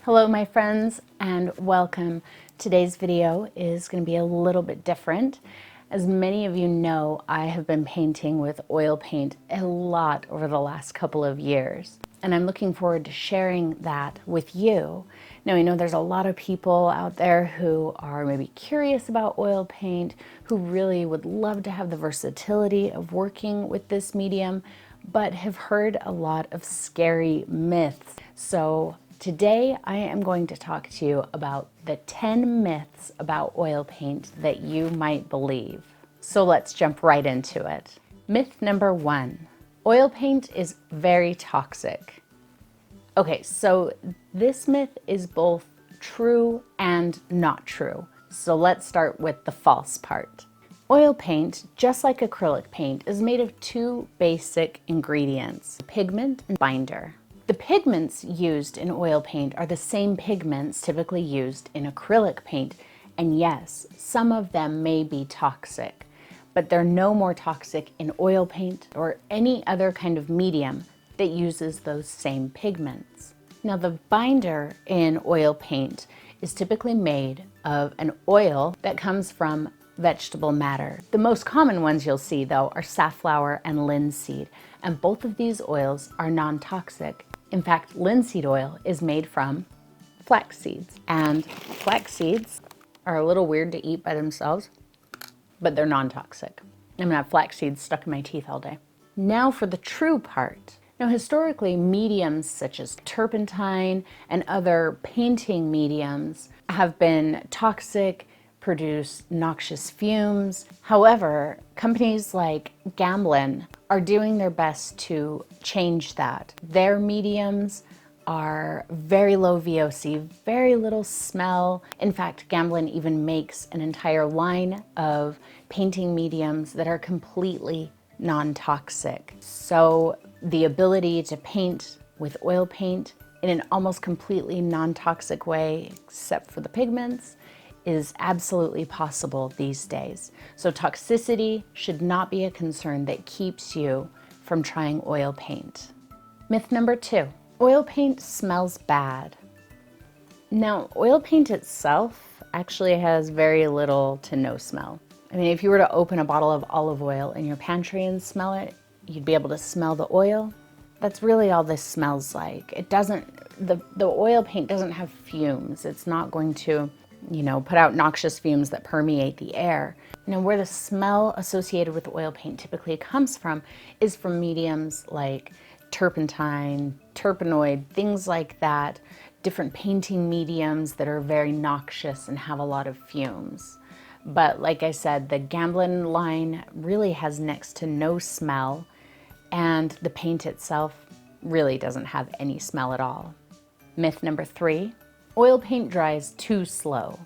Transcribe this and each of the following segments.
Hello my friends and welcome. Today's video is going to be a little bit different. As many of you know, I have been painting with oil paint a lot over the last couple of years, and I'm looking forward to sharing that with you. Now I know there's a lot of people out there who are maybe curious about oil paint, who really would love to have the versatility of working with this medium, but have heard a lot of scary myths. So today I am going to talk to you about the 10 myths about oil paint that you might believe. So let's jump right into it. Myth number 1, oil paint is very toxic. Okay, so this myth is both true and not true. So let's start with the false part. Oil paint, just like acrylic paint, is made of two basic ingredients, pigment and binder. The pigments used in oil paint are the same pigments typically used in acrylic paint, and yes, some of them may be toxic, but they're no more toxic in oil paint or any other kind of medium that uses those same pigments. Now the binder in oil paint is typically made of an oil that comes from vegetable matter. The most common ones you'll see though are safflower and linseed, and both of these oils are non-toxic. In fact, linseed oil is made from flax seeds, and flax seeds are a little weird to eat by themselves, but they're non-toxic. I'm gonna have flax seeds stuck in my teeth all day. Now for the true part. Now historically, mediums such as turpentine and other painting mediums have been toxic, produce noxious fumes. However, companies like Gamblin are doing their best to change that. Their mediums are very low VOC, very little smell. In fact, Gamblin even makes an entire line of painting mediums that are completely non-toxic. So the ability to paint with oil paint in an almost completely non-toxic way, except for the pigments, is absolutely possible these days. So toxicity should not be a concern that keeps you from trying oil paint. Myth number 2, oil paint smells bad. Now, oil paint itself actually has very little to no smell. I mean, if you were to open a bottle of olive oil in your pantry and smell it, you'd be able to smell the oil. That's really all this smells like. It doesn't, the oil paint doesn't have fumes. It's not going to, put out noxious fumes that permeate the air. Now, where the smell associated with oil paint typically comes from is from mediums like turpentine, terpenoid, things like that, different painting mediums that are very noxious and have a lot of fumes. But like I said, the Gamblin line really has next to no smell, and the paint itself really doesn't have any smell at all. Myth number 3, oil paint dries too slow.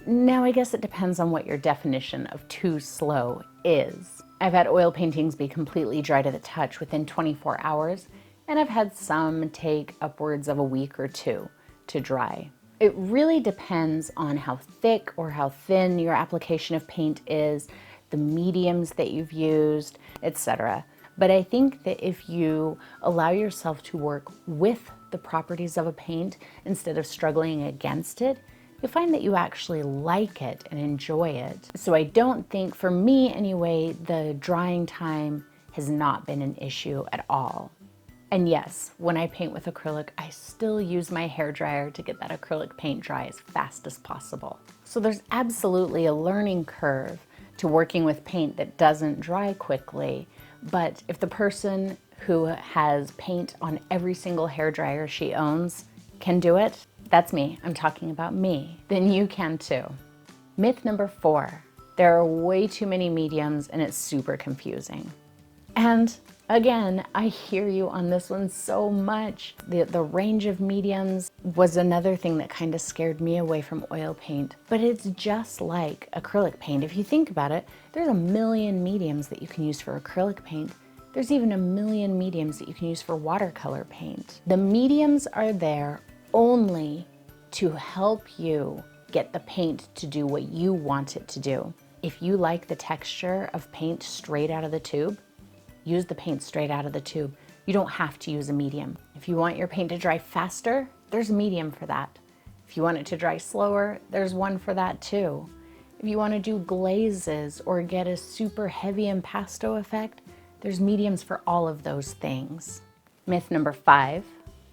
Now, I guess it depends on what your definition of too slow is. I've had oil paintings be completely dry to the touch within 24 hours, and I've had some take upwards of a week or 2 to dry. It really depends on how thick or how thin your application of paint is, the mediums that you've used, etc. But I think that if you allow yourself to work with the properties of a paint instead of struggling against it, you'll find that you actually like it and enjoy it. So I don't think, for me anyway, the drying time has not been an issue at all. And yes, when I paint with acrylic, I still use my hairdryer to get that acrylic paint dry as fast as possible. So there's absolutely a learning curve to working with paint that doesn't dry quickly. But if the person who has paint on every single hairdryer she owns can do it, that's me. I'm talking about me. Then you can too. Myth number 4, there are way too many mediums and it's super confusing. And again, I hear you on this one so much. The range of mediums was another thing that kind of scared me away from oil paint. But it's just like acrylic paint. If you think about it, there's a million mediums that you can use for acrylic paint. There's even a million mediums that you can use for watercolor paint. The mediums are there only to help you get the paint to do what you want it to do. If you like the texture of paint straight out of the tube, use the paint straight out of the tube. You don't have to use a medium. If you want your paint to dry faster, there's a medium for that. If you want it to dry slower, there's one for that too. If you want to do glazes or get a super heavy impasto effect, there's mediums for all of those things. Myth number 5,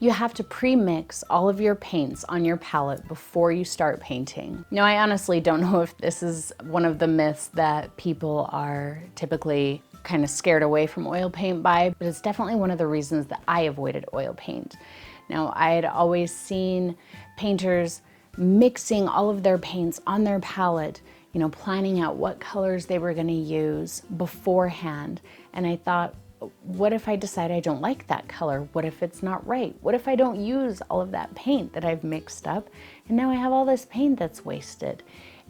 you have to pre-mix all of your paints on your palette before you start painting. Now, I honestly don't know if this is one of the myths that people are typically kind of scared away from oil paint by, but it's definitely one of the reasons that I avoided oil paint. Now, I had always seen painters mixing all of their paints on their palette, you know, planning out what colors they were going to use beforehand. And I thought, what if I decide I don't like that color? What if it's not right? What if I don't use all of that paint that I've mixed up? And now I have all this paint that's wasted.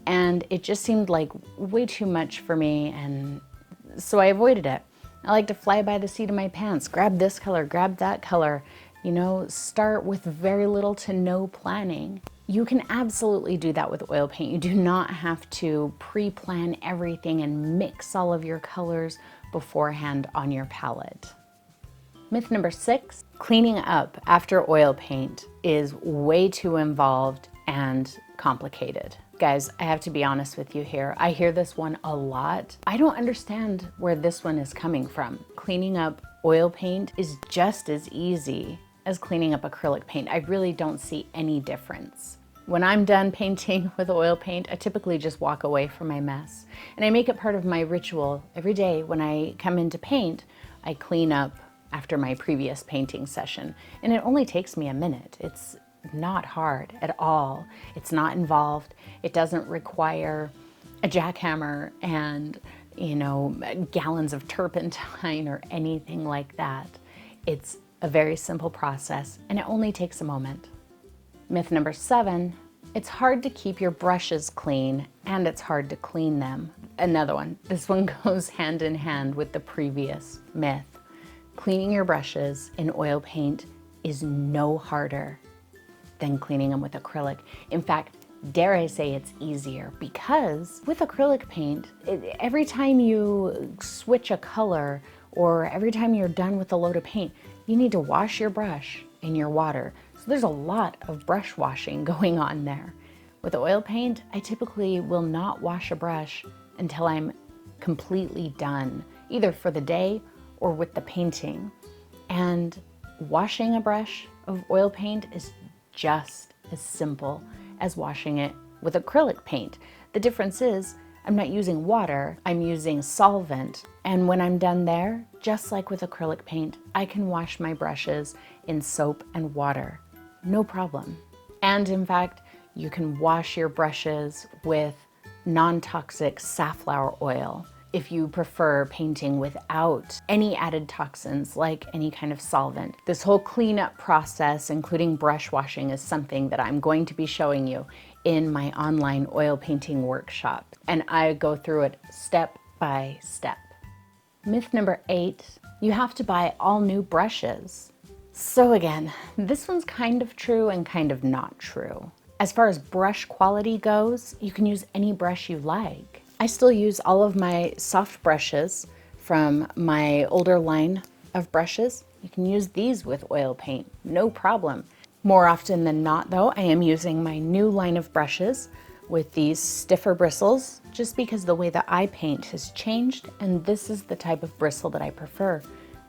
And it just seemed like way too much for me, and so I avoided it. I like to fly by the seat of my pants, grab this color, grab that color, you know, start with very little to no planning. You can absolutely do that with oil paint. You do not have to pre-plan everything and mix all of your colors beforehand on your palette. Myth number 6, cleaning up after oil paint is way too involved and complicated. Guys, I have to be honest with you here. I hear this one a lot. I don't understand where this one is coming from. Cleaning up oil paint is just as easy as cleaning up acrylic paint. I really don't see any difference. When I'm done painting with oil paint, I typically just walk away from my mess. And I make it part of my ritual every day. When I come in to paint, I clean up after my previous painting session. And it only takes me a minute. It's not hard at all. It's not involved. It doesn't require a jackhammer and, you know, gallons of turpentine or anything like that. It's a very simple process, and it only takes a moment. Myth number 7, it's hard to keep your brushes clean and it's hard to clean them. Another one, this one goes hand in hand with the previous myth. Cleaning your brushes in oil paint is no harder than cleaning them with acrylic. In fact, dare I say it's easier, because with acrylic paint, every time you switch a color or every time you're done with a load of paint, you need to wash your brush in your water. So there's a lot of brush washing going on there. With oil paint, I typically will not wash a brush until I'm completely done, either for the day or with the painting. And washing a brush of oil paint is just as simple as washing it with acrylic paint. The difference is I'm not using water, I'm using solvent. And when I'm done there, just like with acrylic paint, I can wash my brushes in soap and water. No problem. And in fact, you can wash your brushes with non-toxic safflower oil if you prefer painting without any added toxins like any kind of solvent. This whole cleanup process, including brush washing, is something that I'm going to be showing you in my online oil painting workshop. And I go through it step by step. Myth number 8, you have to buy all new brushes. So again, this one's kind of true and kind of not true. As far as brush quality goes, you can use any brush you like. I still use all of my soft brushes from my older line of brushes. You can use these with oil paint, no problem. More often than not though, I am using my new line of brushes with these stiffer bristles, just because the way that I paint has changed and this is the type of bristle that I prefer.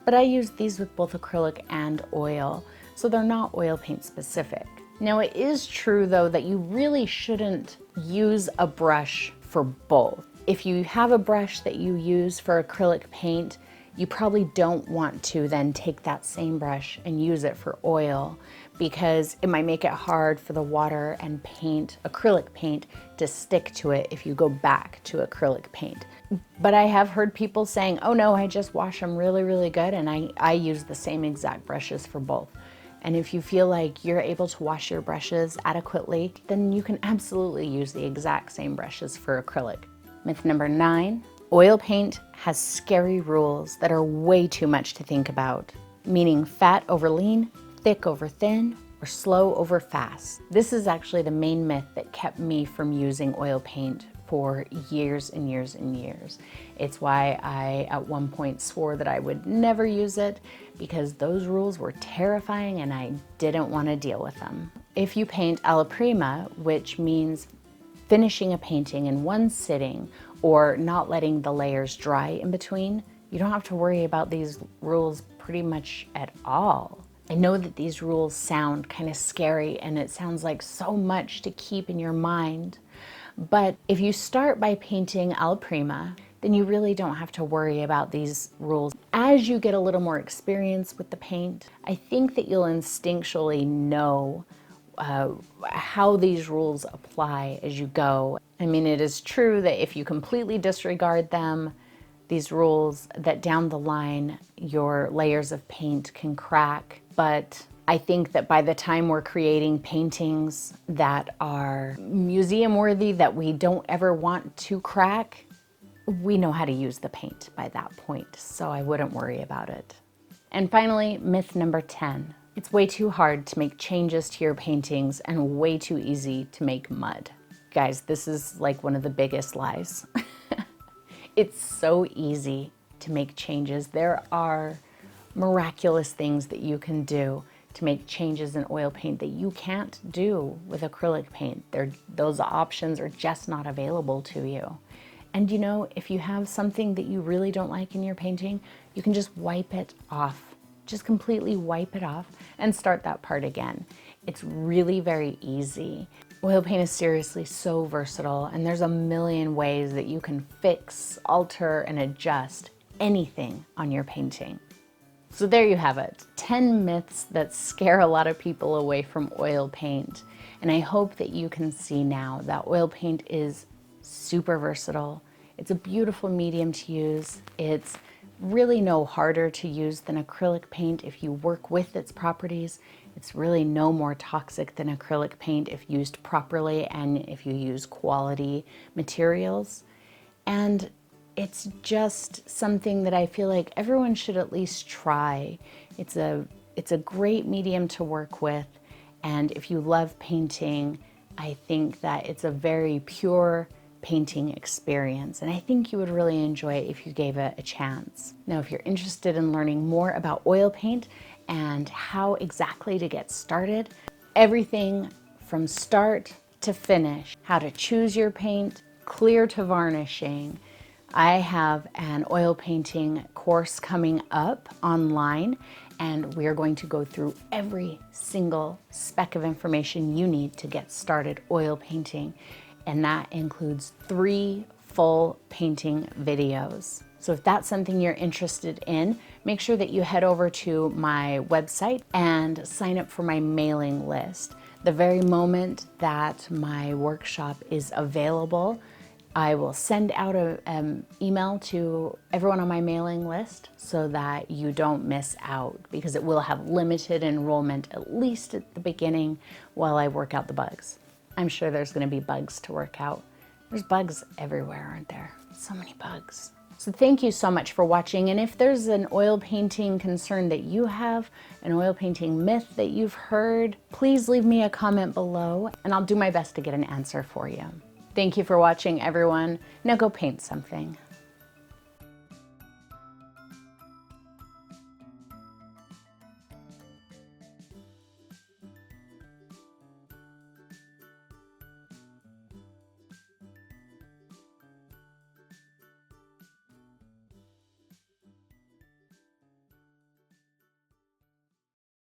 But I use these with both acrylic and oil, so they're not oil paint specific. Now it is true though that you really shouldn't use a brush for both. If you have a brush that you use for acrylic paint, you probably don't want to then take that same brush and use it for oil, because it might make it hard for the water and paint, acrylic paint, to stick to it if you go back to acrylic paint. But I have heard people saying, oh no, I just wash them really, really good, and I use the same exact brushes for both. And if you feel like you're able to wash your brushes adequately, then you can absolutely use the exact same brushes for acrylic. Myth number 9, oil paint has scary rules that are way too much to think about, meaning fat over lean, thick over thin, or slow over fast. This is actually the main myth that kept me from using oil paint for years and years and years. It's why I at one point swore that I would never use it, because those rules were terrifying and I didn't want to deal with them. If you paint alla prima, which means finishing a painting in one sitting or not letting the layers dry in between, you don't have to worry about these rules pretty much at all. I know that these rules sound kind of scary and it sounds like so much to keep in your mind, but if you start by painting alla prima, then you really don't have to worry about these rules. As you get a little more experience with the paint, I think that you'll instinctually know how these rules apply as you go. I mean, it is true that if you completely disregard them, these rules, that down the line your layers of paint can crack. But I think that by the time we're creating paintings that are museum worthy, that we don't ever want to crack, we know how to use the paint by that point, so I wouldn't worry about it. And finally, myth number 10. It's way too hard to make changes to your paintings and way too easy to make mud. Guys, this is like one of the biggest lies. It's so easy to make changes. There are miraculous things that you can do to make changes in oil paint that you can't do with acrylic paint. Those options are just not available to you. And you know, if you have something that you really don't like in your painting, you can just wipe it off. Just completely wipe it off and start that part again. It's really very easy. Oil paint is seriously so versatile, and there's a million ways that you can fix, alter, and adjust anything on your painting. So there you have it, 10 myths that scare a lot of people away from oil paint. And I hope that you can see now that oil paint is super versatile. It's a beautiful medium to use. It's really no harder to use than acrylic paint if you work with its properties. It's really no more toxic than acrylic paint if used properly and if you use quality materials. And it's just something that I feel like everyone should at least try. It's a great medium to work with, and if you love painting, I think that it's a very pure painting experience, and I think you would really enjoy it if you gave it a chance. Now, if you're interested in learning more about oil paint and how exactly to get started, everything from start to finish, how to choose your paint, clear to varnishing, I have an oil painting course coming up online, and we are going to go through every single speck of information you need to get started oil painting. And that includes 3 full painting videos. So if that's something you're interested in, make sure that you head over to my website and sign up for my mailing list. The very moment that my workshop is available, I will send out an email to everyone on my mailing list so that you don't miss out, because it will have limited enrollment, at least at the beginning, while I work out the bugs. I'm sure there's going to be bugs to work out. There's bugs everywhere, aren't there? So many bugs. So thank you so much for watching. And if there's an oil painting concern that you have, an oil painting myth that you've heard, please leave me a comment below and I'll do my best to get an answer for you. Thank you for watching, everyone. Now go paint something.